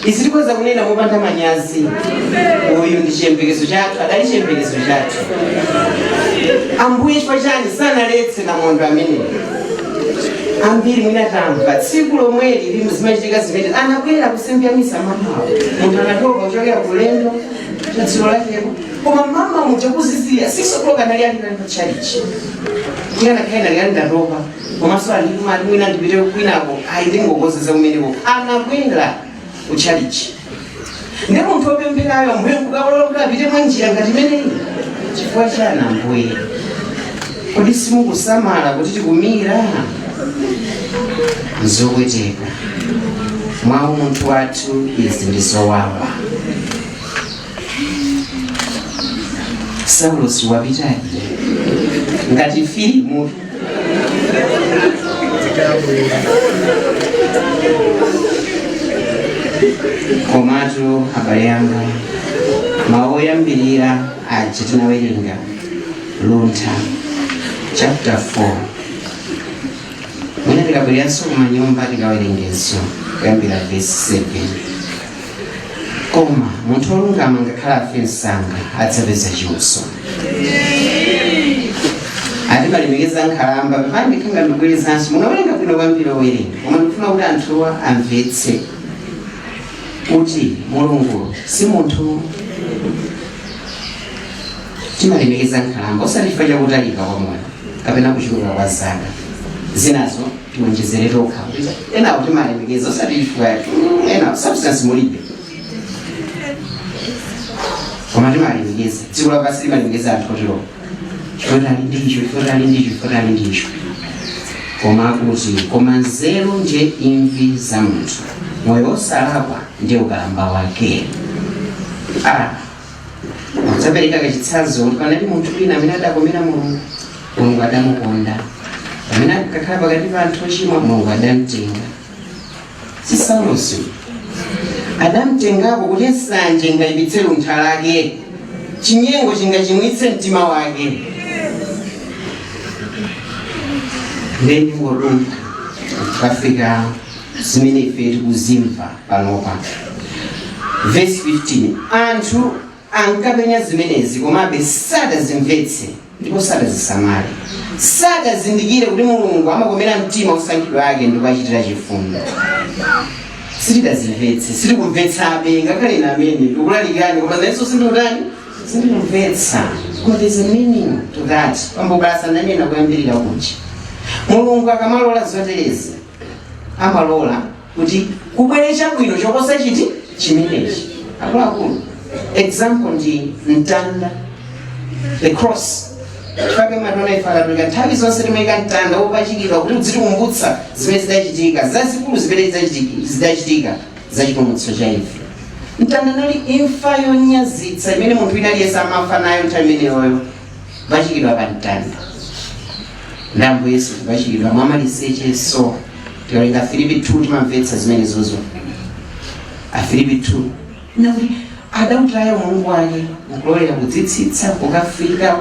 Isirikoza kunena mubanda manyazi uyu ndi chiyembekezo chathu adali chiyembekezo chathu ambuye chifukwa chani sanaletse na mondo amene ambiri mwinatamva tsiku lomweli lili zimachitika zimene anabwera kusempha misa mamawo munthu anatoka kuchokera kulendo chatsiro lakeko koma mama muja kuzizira 6 o'clock anali alipanda chalichi kuyana kaina liyani ndatoka komanso alikumati mwina ndipite kwinako ayindingokozeza kumeneko anabwera uchalichi ndi munthu opempherayo mbuye kukalola kuti apite mwanjira ngati imeneyi chifukwa chani ambuye kodi simukusamala kuti tikumira nzokuteka mwa munthu wathu izi ndizowawa Saulo siwapitaje ngati filimu komatu habari yanga maoyambirira aje tinawerenga Luntha chapter 4 mwina tikabweriranso kumanyumba tikawerengenso kuyambira verse 7 koma munthu olungama ngakhala afe msanga adzapeza chiuso ati malemekeza nkhalamba pepani ndikhanga ndikubwerezanso munawerenga bwino kwambiri owerenga koma ndifuna kuti anthuwa amvetse kuti Mulungu si munthu timalemekeza nkhalamba osatifa chakutalika kwa moyo kapena kuchuluka kwa zaka zinazo tiwonjezere tokha enawo timalemekeza osatifa enawo substance mulibe koma timalemekeza dziko lapansi limalemekeza anthu otero chifotali ndicho koma kuti koma nzeru nje imvi za munthu moyo osalakwa ndiye ukalamba wake udzapereka kachitsanzo kuti panali munthu wina amene adakomera Mulungu adamukonda amene akakhala pakati pa anthu ochimwa Mulungu adamtenga si Saulosi adamtengako kuti nsanje ngayipitse luntha lake chinyengo chingachimwitse mtima wake ndeni ngorumba kafika zimene ife tikuzimva panopa verse 15 anthu ankapenya zimenezi komabe sadazimvetse ndipo sadazisamale sadazindikire kuti Mulungu amakomera mtima osankhidwa ake ndipo achitira chifundo sitidazimvetse sitikumvetsabe ngakhale ine amene tikulalikani koma nayenso sindikumvetsa koma there's a meaning to that pambobalasa ndanena kuyambirira kuti Mulungu akamalola zoterezi amalola kuti kubwere chabwino choposa chiti chimenechi akuluakulu example ndi mtanda the cross chifake matona ifakatulika nthawi zonse timayika mtanda wopachikidwa kuti uzitikumbutsa zimene zidachitika zazikulu zimene zidachitika za chipulumutso cha ife mtanda nali imfa yonyazitsa imene munthu wina aliyense amafa nayo nthawi imeneyoyo pachikidwa pa mtanda ndambo Yesu kupachikidwa mwamaliseche so tikalenga Filipi 2 timamvetsa zimene zozo Filipi 2 nakuti adautaya Mulungu wake ukulolera kudzitsitsa kukafika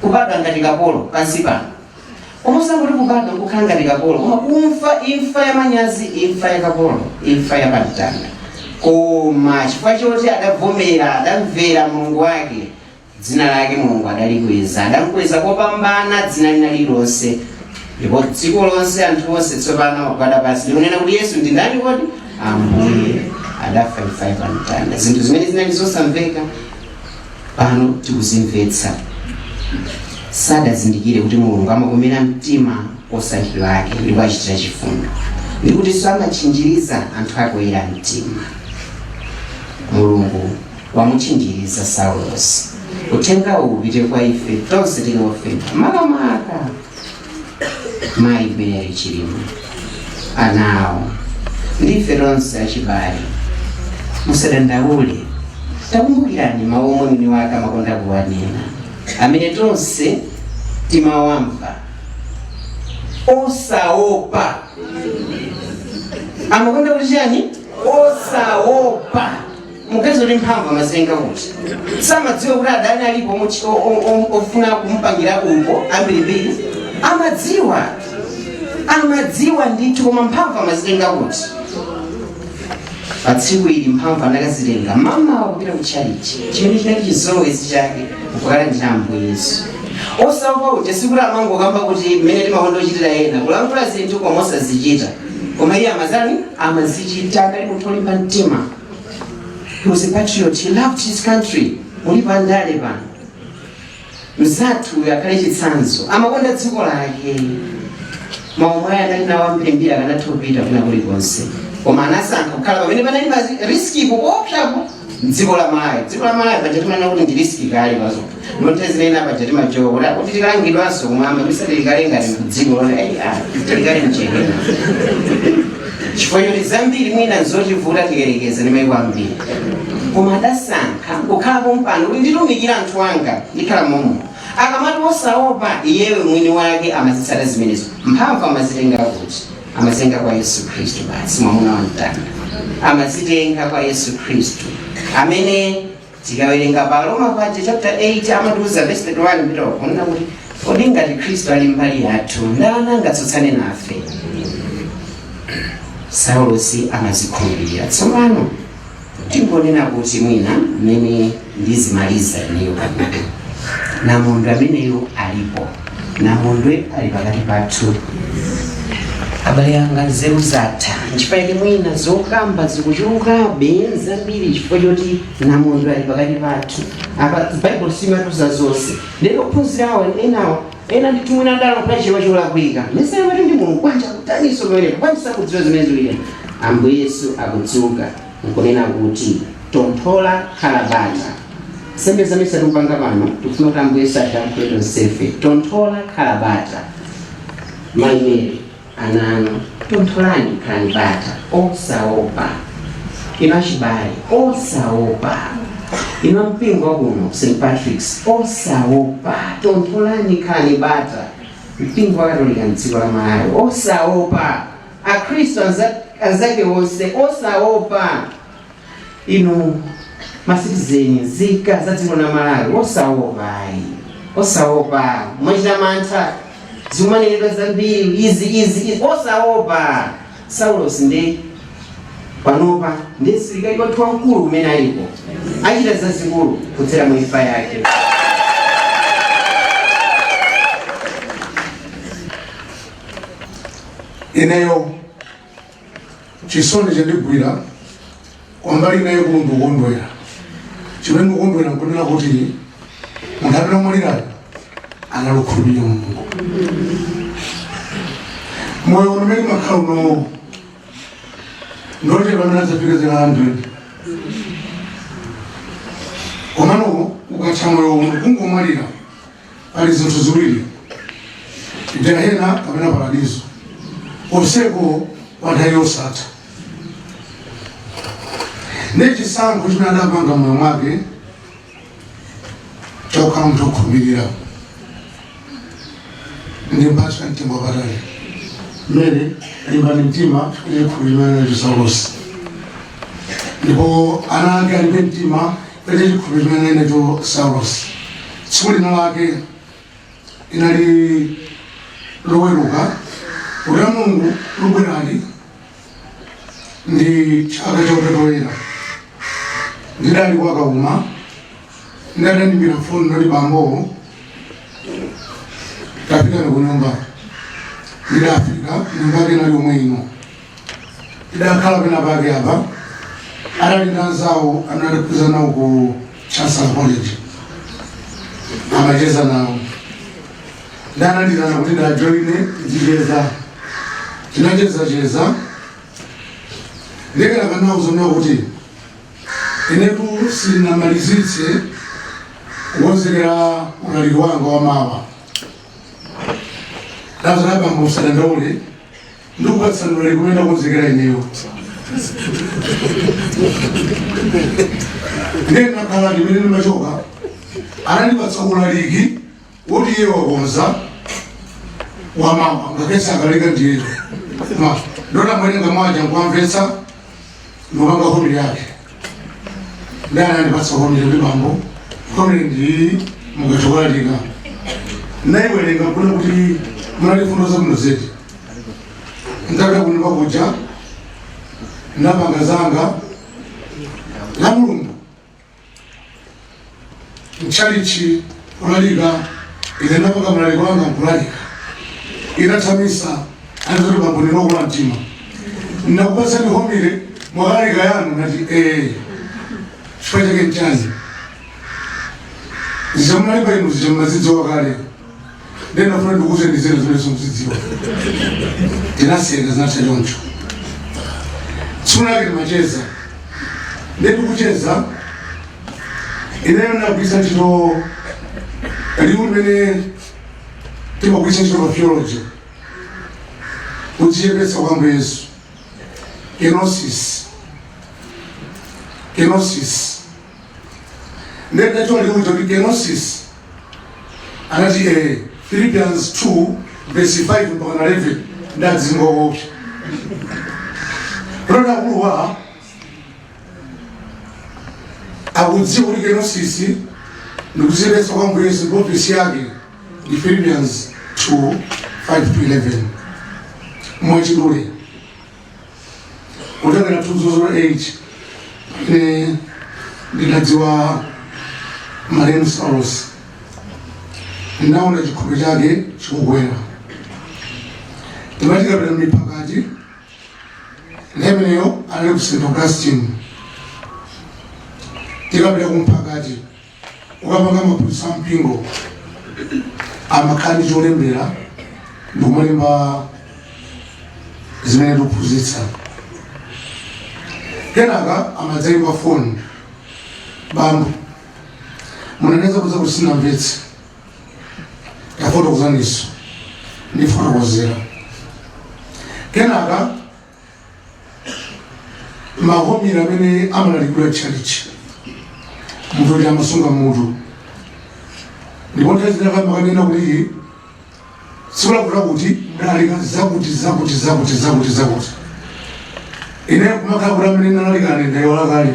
kubadwa ngati kapolo pansi pano komanso kuti kubadwa kukhala ngati kapolo koma kumfa imfa ya manyazi imfa ya kapolo imfa ya pamtanda koma chifukwa choti adavomera adamvera Mulungu wake dzina lake Mulungu adalikweza adamukweza kopambana dzina lina lilonse ndipo dziko lonse anthu onse tsopano magwada pansi ndikunena kuti Yesu ndi ndani kodi Ambuye adafa imfa ya pamtanda zinthu zimene zinali zosamveka pano tikuzimvetsa sadazindikire kuti Mulungu amakomera mtima osankhidwa ake ndipo achitira chifundo ndikuti samachinjiriza anthu ake oyera mtima Mulungu wamuchinjiriza Saulosi utenga upite kwa ife tonse tinofenda makamaka mayi Mary Chilima anawo ndife tonse achibale musadandaule takumbukirani mawu omwe mwini wake amakonda kuwanena amene tonse timawamva osaopa amakonda kuti chani osaopa mukazi kuti mphamvu amazenga kuti samadziwa kuti adani alipo ofuna kumupangira umbo ambirimbiri amadziwa ndithu koma mphamvu amazitenga kuti patsiku ili mphamvu anakazitenga mama wakupita kuchalichi chimene chinali chizolowezi chake kukalandira Ambuye Yesu osaopa kuti sikuti amangokamba kuti mmene timakonda ochitira ena kulankhula zinthu koma osazichita koma iye amazichita ngati munthu olimba mtima. He was a patriot. He loved his country. Mulipa ndale pano mzathu yakale chitsanzo amakonda dziko lake maomwe anali nawo ambirimbiri akanatopita kuna kulikonse koma anasankha kukhala pamene panali riski kuopsapo dziko la Malawi paja timanena kuti ndi riski kale pazo notezinena paja timajola kuti tikalangidwanso kumwamba tisati likale ngati dziko lona tilikale mchekena chifukwa choti zambiri mwina nzotivuta tikerekeza ndi maiko ambiri koma adasankha kukhalapo mpano kuti nditumikira anthu anga ndikhala momwe akamati osaopa iyewe mwini wake amazitsata zimenezo mphamvu amazitenga kuti amazitenga kwa Yesu Khristu basi mwamuna wamtanda amazitenga kwa Yesu Khristu amene tikawerenga pa Roma paja chapter 8 amatiuza verse 31 mpita kunena kuti kodi ngati Khristu ali mbali yathu ndani angatsutsane nafe. Saulo amazikhulupirira tsopano tingonena kuti mwina mmene ndizimaliza ineyo kabuku namundu ameneyo alipo namundwe ali pakati pathu abale anga nzeru zatha nchifukwa mwina zokamba zikuchulukabe zambiri chifukwa choti namundu ali pakati pathu apa Bible simatuza zonse lero kuphunzirawo ena ndithu mwina ndalo pachiwa cholakwika mesera pati ndi mulungu kwanja kutaniso pamene kwanisa kudziwa zimene zilira Ambuye Yesu akudzuka nkunena kuti tonthola khalabata sembe zamisa tumpanga pano tufuna kuti Ambuye Yesu adankhuletu tonsefe tonthola khalabata maimeri ananu tontholani khalabata osaopa ino achibale osaopa ino mpingo wakuno St. Patrick's osaopa tontholani khalabata mpingo wakatolika mdziko la Malawi osaopa akhristu anzake wonse osaopa ino masitizeni zika za dziko la Malawi osaopa mwachita mantha zimanenedwa zambiri izi osaopa. Saulo ndi panopa ndi msilikali wathu wamkulu umene alipo achita zazikulu kudzera mu imfa yake. Ineyo chisoni chendigwira kwambali naye kundu kondwera chimene mukondwera nkunena kuti munthu apita mwalirayo analukhulupirira Mulungu moyo umene makhala uno ndoti pamene adzafika zaka 100 komano ukatha moyo uno kungomwalira pali zinthu ziwiri jehena kapena paradiso oseko wadai osatha nechisankho chimene adapanga moyo mwake chokhala munthu okhulupirira ndi mphatso ya mtima wapatali mmene alimbani mtima chifukwa chikhulupiriro cha Saulosi ndipo ana ake alimbe mtima pete chikhulupiriro cha Saulosi. Tsiku lina lake inali loweruka kuti Mulungu lubwerali ndi chaka cha Utatu Woyera ndidali kwakauma ndadanimbira foni noti bambo tapita kunyumba ndidafika nyumba yake nali omwe ino idakhala pena pake apa adali nanzawo analiphunzira nawo ku Chancellor College amacheza nawo ndananditana kuti ndajoine zicheza tinacheza ndekera kanauzo nawo kuti inetu sinamalizitse wonzekera ulaliki wanga wamawa nazalaba musadandaule ndikubatsanulali kumenda kunzekera ineyo ndinakhala ndimene ndimachoka anandipatsa ulaliki woti iye wakonza wamawa ngakesa akaleka ndiyeyo ndona mwerenga mwaja nkwamvetsa ndopanga homili yake ndana andipatsa homili ndi bambo homili ndi mukachokulalika naiwerenga kuna kuti munalifundo za muno zedi ndakada kunipa kuja napanga zanga la mulungu mchalichi kulalika ine napanga mulaliko wanga nkulalika inathamisa anazoti bambo ndinokula mtima nakupasani homile mwakalika yanu nati chifukwa chake mchani zichamulalipa inu zichamulazidziwa kale ndinafuna ndikuze ndizera zimene simuzidziwa tinasiyeka zinacha choncho simunake timacheza ndetikucheza ineyo ndagwisa ntchito liwu limene timagwisa ntchito pa theology kudzichepetsa kwambo Yesu kenosis ndetachona liwu kuti kenosis anati Philippians 2 verse 5 mpaka 11 ndazingoopsa roda kuwa akudziwa kuti kenosis ndikudzichepetsa kwambo Yesu ndopesi yake ndi Philippians 2 5 to 11 mwachidule kutangana 2008 ine ndinadziwa Marian Saulos naona chikhope chake chikugwera timatikapita mipakati ndemeneyo ali ku St. Augustine tikapita kumpakati ukapanga mapulisa mpingo amakhani cholembera ndikumalemba zimene tikuphunzitsa kenaka amadzaimba foni bambo munaneza kuza kuti sinamvetse yafotokozaniso ndifotokozera kenaka mahomira amene amalalikira chalichi munthu kuti amasunga mutu ndipo nthazinakamakanena kuti sikulakuta kuti ndalalika zakuti ine kumakhala kuti amene ndalalikane ndayiwala kale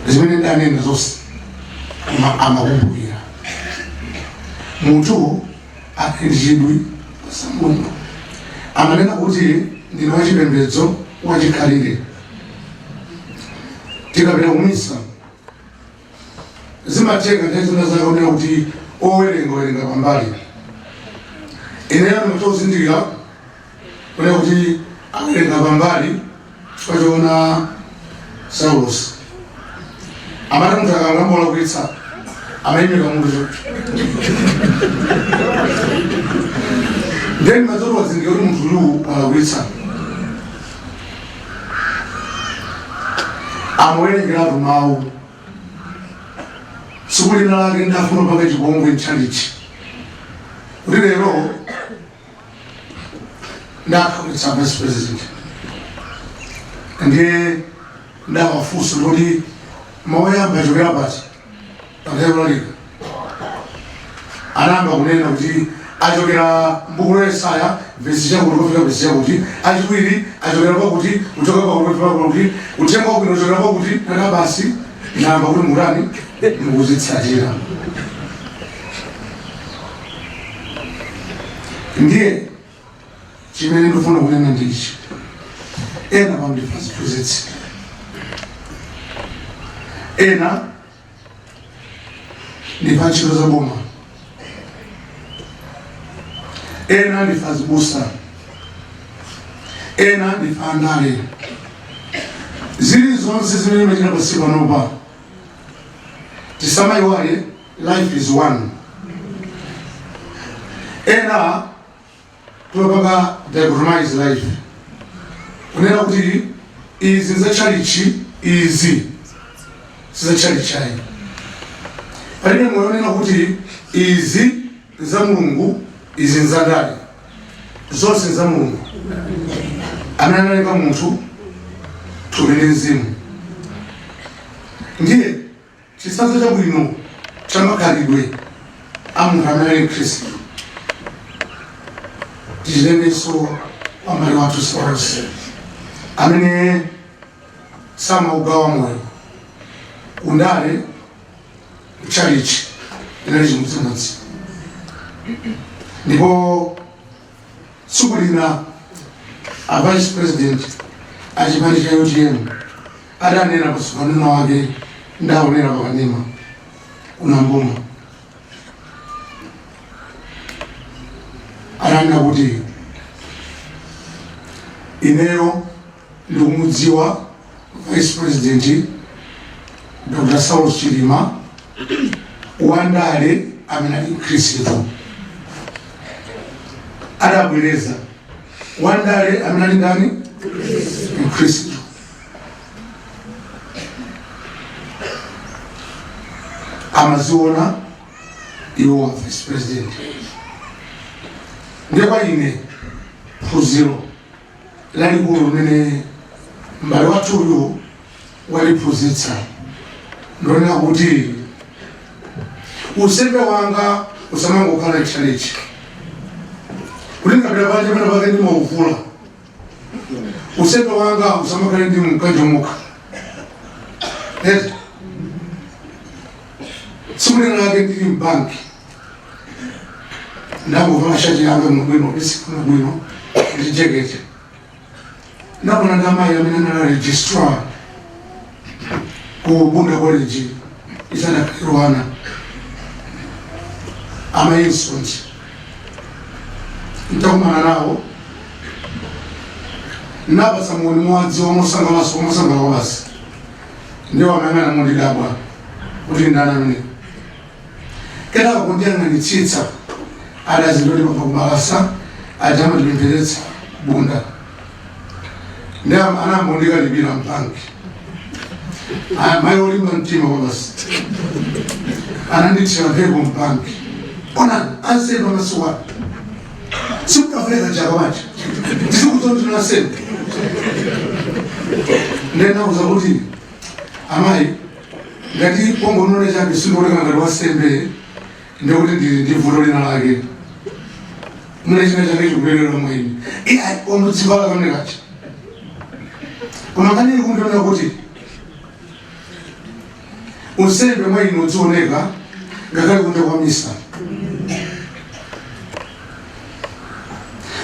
zimene ndanena zonse amakumbukira munthu akhindishidwi pasambuno amanena kuti ndine wachipembedzo wachikhalire tikapita kumisa zimateka nthaizina zakaonera kuti owerenga pambali ineyo ndimachozindikira kunena kuti awerenga pambali chifukwa choona Saulos amati munthu akangambola kuitsa amayimika munthu then mazoro wazindikira kuti munthu uyu alakuitsa amuwerengeratu mawu sikulina lake ndafuna paka chipongwe nchalichi kuti lero ndakhakulitsa vice president ndiye ndamafunso kuti mawoyamba achokera pati pateolalika anamba kunena kuti achokera mbukulo Yesaya vesi chakuti kufika vesi chakuti achiwiri achokera pakuti kuchoka pakuti utenga kwino uchokera pakuti naka basi namba kuti murani mukuzitsatira ndiye chimene ndifuna kunena ndichi ena pamndipazipuzitsi ena ndipa ntchito za boma ena ndifa zibusa ena ndifa andale zili zonse zimene machita pasipa nopa tisamayiwale life is one ena topanga diagramize life kunena kuti izi nzachalichi izi sizachalichayi palibe mwanena kuti izi za Mulungu izi nzandale zonse za Mulungu amene analenga munthu thupi ndi mzimu. Ndiye chitsanzo chabwino cha makhalidwe a munthu amene ali Khristu tichilengenso amale wathu sonse amene samaugawa moyo undale chalichi inali chimodzimodzi. Ndipo tsiku lina a vice president a chipani cha UDM adanena patsogolo wake ndaonera pakanema kuna mboma adanena kuti ineyo ndikumudziwa vice president Dr. Saul Chilima wandale amene ali Khristu. Adabweleza wandale amene ali ndani Khristu. Amaziona iwo vice president. Ndipo ine phunziro lalikulu limene mbale wathu uyu waliphunzitsa ndonena kuti usembe wanga usamangokhala chalichi kulinga panje pano pake ndi mauvula. Usembe wanga usamakhale ndi mkanjomuka tsiku lina lake ndili mbanki ndangova mashaji yanga mubwino lisiku bwino ndijekeche ndabona ndamayi amene anali registrar ku Bunda College isanakirwana amayinsonzi ntakumana nawo nabasa muoni mwadzi omusanga wabasi ndiwo amang'ana mundidabwa kuti ndana amene kenaka kundiyang'anitsitsa adazindoti papa kumalasa ajama ndipempheretsa Bunda ndi anambondikalipira mpangi mayi olimba mtima wabasi ananditira mphepo mpangi ona ansembe amasuwa sikutafuleka chakawacha tisikutonti nasembe ndenauza kuti amayi ngati pombo none chabe sindoleka ngati wasembe ndikuti ndivuto lina lake mune china chake chikupelera mwini omudzivala kamne kacha koma kanili kundionera kuti unsembe mwini udzioneka ngakhale kunja kwa misa.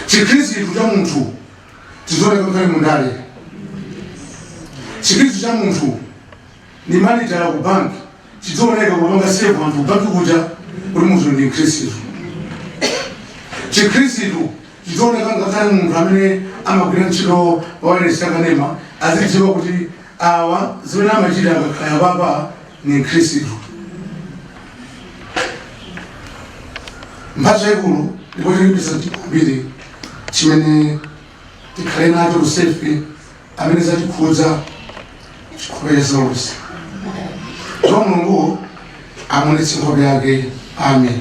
Chikhristu cha munthu chizioneka ngakhale mundale. Chikhristu cha munthu ni manager ku banki chizioneka kupanga save anthu banki kuja kuti munthu ndi Khristu. Chikhristu chizioneka ngakhale munthu amene amagwira ntchito wayeretsa kanema azidziwa kuti awa zimene amachita akakhala papa ni Khristu. Mphatso yaikulu ndipo tilibisa mbiri chimene tikhale nacho kusefe amene zatikhudza chikhoyesa lonse. Mulungu amuonetse nkhope yake. Amen.